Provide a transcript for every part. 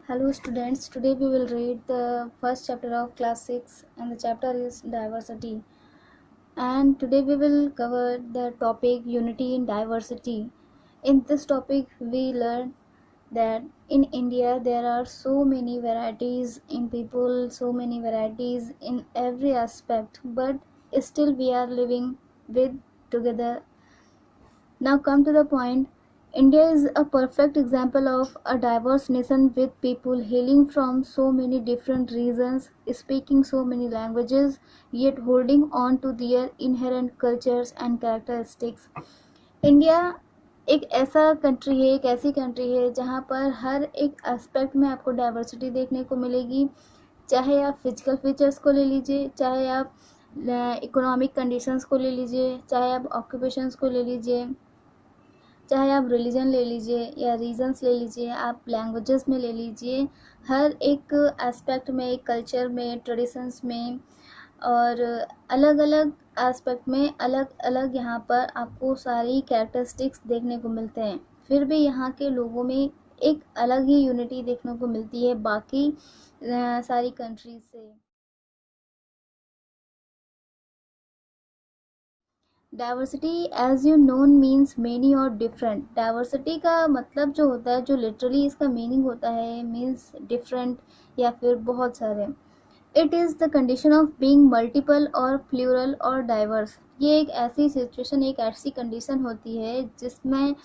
Hello students, today we will read the first chapter of class 6 and the chapter is diversity. And today we will cover the topic unity in diversity. In this topic we learn that in India there are so many varieties in people, so many varieties in every aspect, but still we are living with together. Now come to the point. India is a perfect example of a diverse nation with people hailing from so many different regions, speaking so many languages, yet holding on to their inherent cultures and characteristics. India एक ऐसा country है, एक ऐसी country है जहाँ पर हर एक aspect में आपको डाइवर्सिटी देखने को मिलेगी। चाहे आप फिजिकल फीचर्स को ले लीजिए, चाहे आप इकोनॉमिक कंडीशंस को ले लीजिए, चाहे आप ऑक्यूपेशंस को ले लीजिए, चाहे आप रिलीजन ले लीजिए या रीजन्स ले लीजिए, आप लैंग्वेजेस में ले लीजिए, हर एक एस्पेक्ट में, कल्चर में, ट्रेडिशंस में और अलग अलग एस्पेक्ट में अलग अलग यहाँ पर आपको सारी कैरेक्टरिस्टिक्स देखने को मिलते हैं। फिर भी यहाँ के लोगों में एक अलग ही यूनिटी देखने को मिलती है बाकी सारी कंट्रीज से। Diversity as you know means many और डिफरेंट। डाइवर्सिटी का मतलब जो होता है, जो लिटरली इसका मीनिंग होता है, मीन्स डिफरेंट या फिर बहुत सारे। It is the condition of being multiple और प्लूरल और डाइवर्स। ये एक ऐसी सिचुएशन, एक ऐसी कंडीशन होती है जिसमें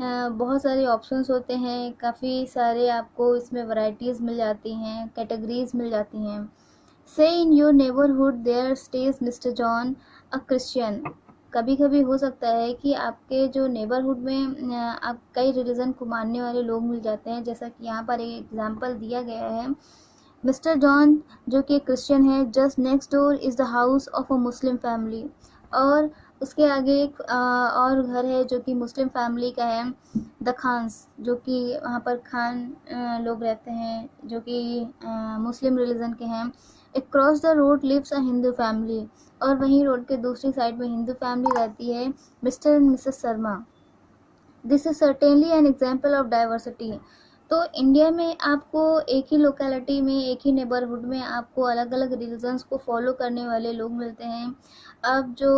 बहुत सारे ऑप्शंस होते हैं, काफ़ी सारे आपको इसमें वैरायटीज़ मिल जाती हैं, कैटेगरीज मिल जाती हैं। Say in your neighbourhood there stays mister John a Christian. कभी कभी हो सकता है कि आपके जो नेबरहुड में आप कई रिलीजन को मानने वाले लोग मिल जाते हैं, जैसा कि यहाँ पर एक एग्जांपल दिया गया है। मिस्टर जॉन जो कि क्रिश्चियन है, just next door is the house of a Muslim family. और उसके आगे एक और घर है जो कि मुस्लिम फैमिली का है, द खान्स, जो कि वहाँ पर खान लोग रहते हैं जो कि मुस्लिम रिलीजन के हैं। Across the road lives a Hindu family, और वहीं रोड के दूसरी साइड में हिंदू फैमिली रहती है, mister and Mrs Sharma. This is certainly an example of diversity. तो इंडिया में आपको एक ही लोकेलिटी में, एक ही नेबरहुड में आपको अलग अलग रिलीजन्स को फॉलो करने वाले लोग मिलते हैं। अब जो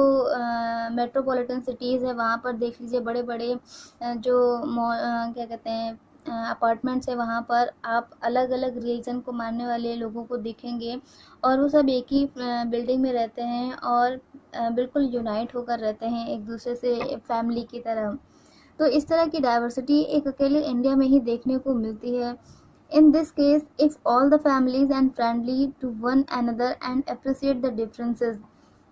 मेट्रोपॉलिटन सिटीज़ है वहाँ पर देख लीजिए, बड़े बड़े जो क्या कहते हैं अपार्टमेंट्स है, वहाँ पर आप अलग अलग रिलीजन को मानने वाले लोगों को देखेंगे और वो सब एक ही बिल्डिंग में रहते हैं और बिल्कुल यूनाइट होकर रहते हैं एक दूसरे से, फैमिली की तरह। तो इस तरह की डाइवर्सिटी एक अकेले इंडिया में ही देखने को मिलती है। In this case if all the families and friendly to one another and appreciate the differences.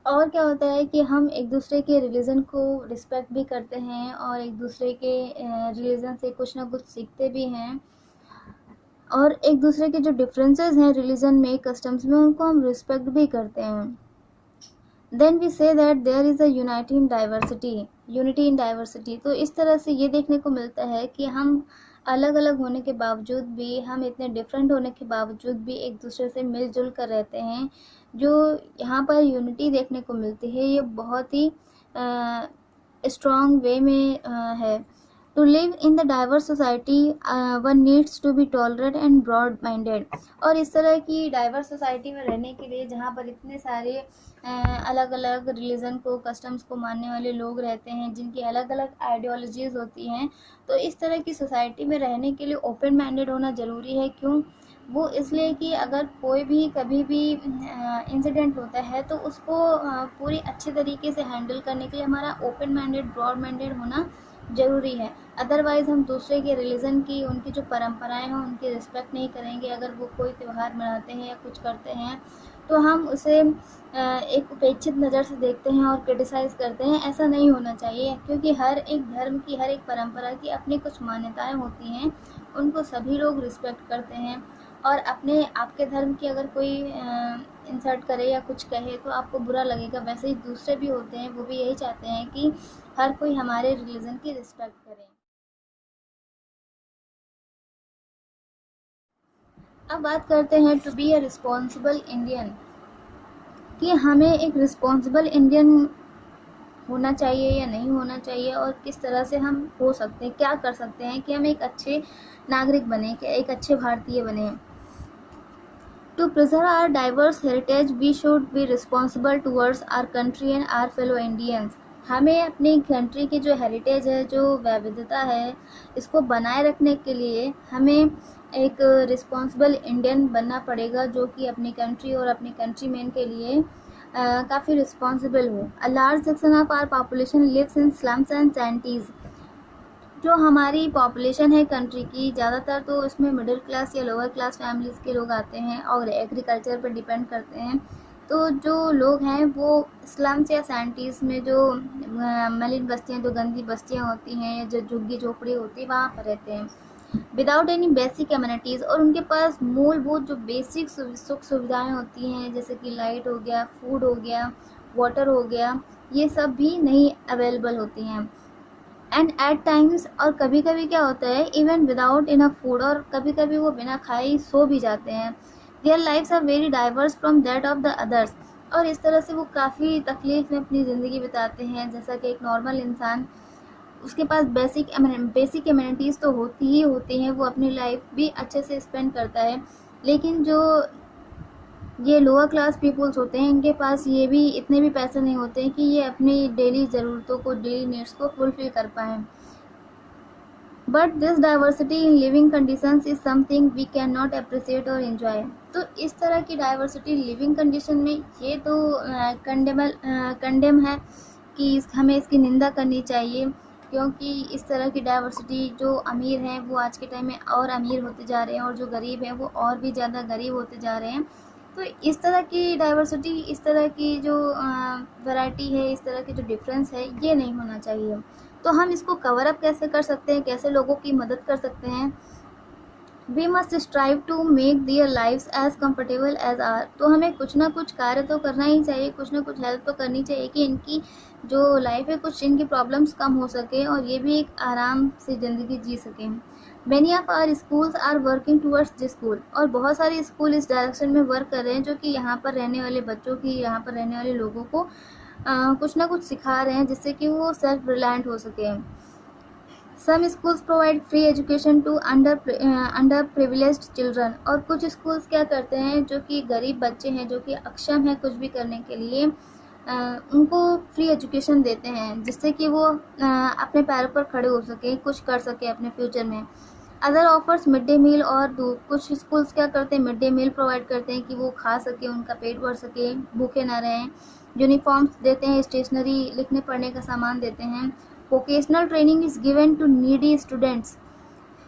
और क्या होता है कि हम एक दूसरे के रिलीजन को रिस्पेक्ट भी करते हैं और एक दूसरे के रिलीजन से कुछ ना कुछ सीखते भी हैं, और एक दूसरे के जो डिफरेंसेस हैं रिलीजन में, कस्टम्स में, उनको हम रिस्पेक्ट भी करते हैं। Then we say that there is a unity in diversity, unity in diversity. तो इस तरह से ये देखने को मिलता है कि हम अलग अलग होने के बावजूद भी, हम इतने डिफरेंट होने के बावजूद भी एक दूसरे से मिलजुल कर रहते हैं। जो यहाँ पर यूनिटी देखने को मिलती है ये बहुत ही स्ट्रॉन्ग वे में है। To live in the diverse society one needs to be tolerate and broad minded. और इस तरह की डाइवर्स सोसाइटी में रहने के लिए, जहाँ पर इतने सारे अलग अलग रिलीजन को, कस्टम्स को मानने वाले लोग रहते हैं जिनकी अलग अलग आइडियोलॉजीज होती हैं, तो इस तरह की सोसाइटी में रहने के लिए ओपन माइंडेड होना ज़रूरी है। क्यों? वो इसलिए कि अगर कोई भी कभी भी इंसिडेंट होता है तो उसको पूरी अच्छे तरीके से हैंडल करने के लिए हमारा ओपन माइंडेड, ब्रॉड माइंडेड होना ज़रूरी है। अदरवाइज़ हम दूसरे के रिलीजन की, उनकी जो परंपराएं हैं उनकी रिस्पेक्ट नहीं करेंगे। अगर वो कोई त्यौहार मनाते हैं या कुछ करते हैं तो हम उसे एक उपेक्षित नज़र से देखते हैं और क्रिटिसाइज़ करते हैं। ऐसा नहीं होना चाहिए, क्योंकि हर एक धर्म की, हर एक परंपरा की अपनी कुछ मान्यताएं होती हैं, उनको सभी लोग रिस्पेक्ट करते हैं। और अपने आपके धर्म की अगर कोई इंसल्ट करे या कुछ कहे तो आपको बुरा लगेगा। वैसे ही दूसरे भी होते हैं, वो भी यही चाहते हैं कि हर कोई हमारे रिलीजन की रिस्पेक्ट करे। अब बात करते हैं to be a responsible Indian, कि हमें एक रिस्पॉन्सिबल इंडियन होना चाहिए या नहीं होना चाहिए, और किस तरह से हम हो सकते हैं, क्या कर सकते हैं कि हम एक अच्छे नागरिक बने, कि एक अच्छे भारतीय बने। To preserve our diverse heritage, we should be responsible towards our country and our fellow Indians. हमें अपनी कंट्री की जो हेरिटेज है, जो विविधता है, इसको बनाए रखने के लिए हमें एक रिस्पॉन्सिबल इंडियन बनना पड़ेगा, जो कि अपनी कंट्री और अपनी कंट्रीमैन के लिए काफ़ी रिस्पॉन्सिबल हो। A large section of our population lives in slums and shanties. जो हमारी पॉपुलेशन है कंट्री की, ज़्यादातर तो इसमें मिडिल क्लास या लोअर क्लास फैमिलीज़ के लोग आते हैं और एग्रीकल्चर पर डिपेंड करते हैं। तो जो लोग हैं वो स्लम्स या सैंटीज़ में, जो मलिन बस्तियाँ, जो गंदी बस्तियाँ होती हैं, या जो झुग्गी झोपड़ी होती है, वहाँ पर रहते हैं विदाउट एनी बेसिक कम्युनिटीज़। और उनके पास मूलभूत जो बेसिक सुख सुविधाएँ होती हैं, जैसे कि लाइट हो गया, फूड हो गया, वाटर हो गया, ये सब भी नहीं अवेलेबल होती हैं। एंड एट टाइम्स, और कभी कभी क्या होता है, इवन विदाउट इनफ फूड, और कभी कभी वो बिना खाए ही सो भी जाते हैं। Their lifes are very diverse from that of the others. और इस तरह से वो काफ़ी तकलीफ में अपनी ज़िंदगी बिताते हैं, जैसा कि एक नॉर्मल इंसान, उसके पास बेसिक कम्युनिटीज़ तो होती ही होती हैं, वो अपनी लाइफ भी अच्छे से स्पेंड करता है। लेकिन जो ये लोअर क्लास पीपल्स होते हैं, इनके पास ये भी इतने भी पैसे नहीं होते हैं कि ये अपनी डेली ज़रूरतों को, डेली नीड्स को फुलफिल कर पाएँ। But this diversity in living conditions is something we can not appreciate और इन्जॉय। तो इस तरह की डाइवर्सिटी लिविंग कंडीशन में, ये तो कंडेम है कि हमें इसकी निंदा करनी चाहिए, क्योंकि इस तरह की डाइवर्सिटी, जो अमीर हैं वो आज के टाइम में और अमीर होते जा रहे हैं, और जो गरीब हैं वो और भी ज़्यादा गरीब होते जा रहे हैं। तो इस तरह की डाइवर्सिटी, इस तरह की जो वैरायटी है, इस तरह की जो डिफरेंस है, ये नहीं होना चाहिए। तो हम इसको कवर अप कैसे कर सकते हैं, कैसे लोगों की मदद कर सकते हैं? We must strive to make their lifes as comfortable as are. तो हमें कुछ ना कुछ कार्य तो करना ही चाहिए, कुछ ना कुछ हेल्प तो करनी चाहिए कि इनकी जो लाइफ है, कुछ इनकी प्रॉब्लम्स कम हो सके और ये भी एक आराम से ज़िंदगी जी सकें। Many of our schools are working towards this goal. और बहुत सारे स्कूल इस डायरेक्शन में वर्क कर रहे हैं, जो कि यहाँ पर रहने वाले बच्चों की, यहाँ पर रहने वाले लोगों को कुछ ना कुछ सिखा रहे हैं, जिससे कि वो सेल्फ रिलायंट हो सके। Some schools provide free education to underprivileged children. और कुछ स्कूल्स क्या करते हैं, जो कि गरीब बच्चे हैं, जो कि अक्षम हैं कुछ भी करने के लिए, उनको फ्री एजुकेशन देते हैं, जिससे कि वो अपने पैरों पर खड़े हो सके, कुछ कर सके अपने फ्यूचर में। Other offers mid day meal और दूध। कुछ स्कूल्स क्या करते हैं, मिड डे मील प्रोवाइड करते हैं कि वो खा सके, उनका पेट भर सके, भूखे ना रहें। यूनिफॉर्म्स देते हैं, स्टेशनरी, लिखने पढ़ने का सामान देते हैं। Vocational training is given to needy students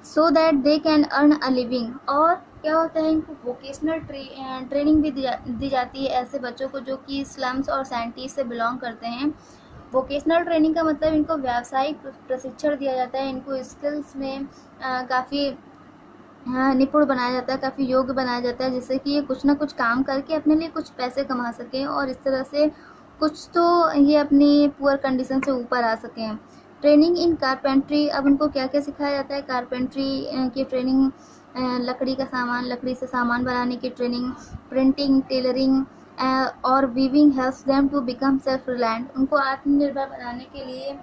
so that they can earn a living. और क्या होता है, इनको वोकेशनल ट्रेनिंग भी दी जाती है ऐसे बच्चों को जो कि स्लम्स और सैंटीज से बिलोंग करते हैं। वोकेशनल ट्रेनिंग का मतलब इनको व्यावसायिक प्रशिक्षण दिया जाता है, इनको स्किल्स में काफ़ी निपुण बनाया जाता है, काफ़ी योग्य बनाया जाता है, जिससे कि ये कुछ ना कुछ काम करके अपने लिए कुछ पैसे कमा सकें और इस तरह से कुछ तो ये अपनी पुअर कंडीशन से ऊपर आ सकें। Training in carpentry. अब उनको क्या क्या सिखाया जाता है, कारपेंट्री की ट्रेनिंग, लकड़ी का सामान, लकड़ी से सामान बनाने की ट्रेनिंग, प्रिंटिंग, टेलरिंग और weaving helps them to become self reliant. उनको आत्मनिर्भर बनाने के लिए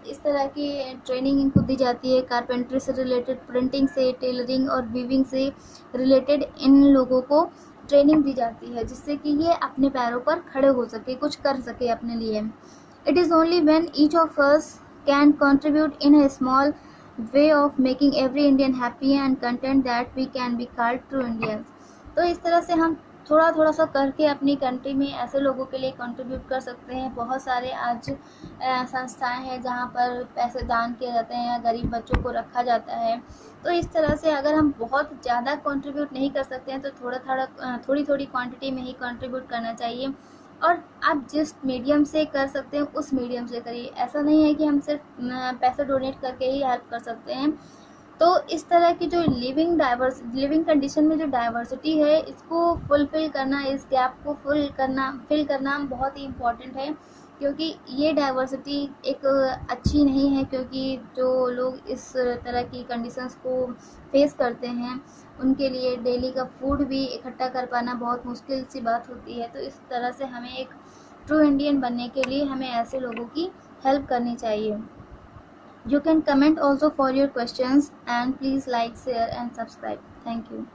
इस तरह की ट्रेनिंग इनको दी जाती है। कारपेंट्री से रिलेटेड, प्रिंटिंग से, टेलरिंग और वीविंग से रिलेटेड इन लोगों को ट्रेनिंग दी जाती है, जिससे कि ये अपने पैरों पर खड़े हो सके, कुछ कर सके अपने लिए। It is only when each of us can contribute in a small way of making every Indian happy and content that we can be called true Indians. तो इस तरह से हम थोड़ा थोड़ा सा करके अपनी कंट्री में ऐसे लोगों के लिए कंट्रीब्यूट कर सकते हैं। बहुत सारे आज संस्थाएं हैं जहां पर पैसे दान किए जाते हैं, गरीब बच्चों को रखा जाता है। तो इस तरह से अगर हम बहुत ज़्यादा कंट्रीब्यूट नहीं कर सकते हैं, तो थोड़ी थोड़ी क्वांटिटी में ही कंट्रीब्यूट करना चाहिए। और आप जिस मीडियम से कर सकते हैं उस मीडियम से करिए। ऐसा नहीं है कि हम सिर्फ पैसे डोनेट करके ही हेल्प कर सकते हैं। तो इस तरह की जो लिविंग कंडीशन में जो डाइवर्सिटी है, इसको फुलफिल करना, इस गैप को फिल करना बहुत ही इम्पोर्टेंट है, क्योंकि ये डाइवर्सिटी एक अच्छी नहीं है, क्योंकि जो लोग इस तरह की कंडीशंस को फेस करते हैं, उनके लिए डेली का फूड भी इकट्ठा कर पाना बहुत मुश्किल सी बात होती है। तो इस तरह से हमें एक ट्रू इंडियन बनने के लिए हमें ऐसे लोगों की हेल्प करनी चाहिए। You can comment also for your questions, and please like, share and subscribe. Thank you.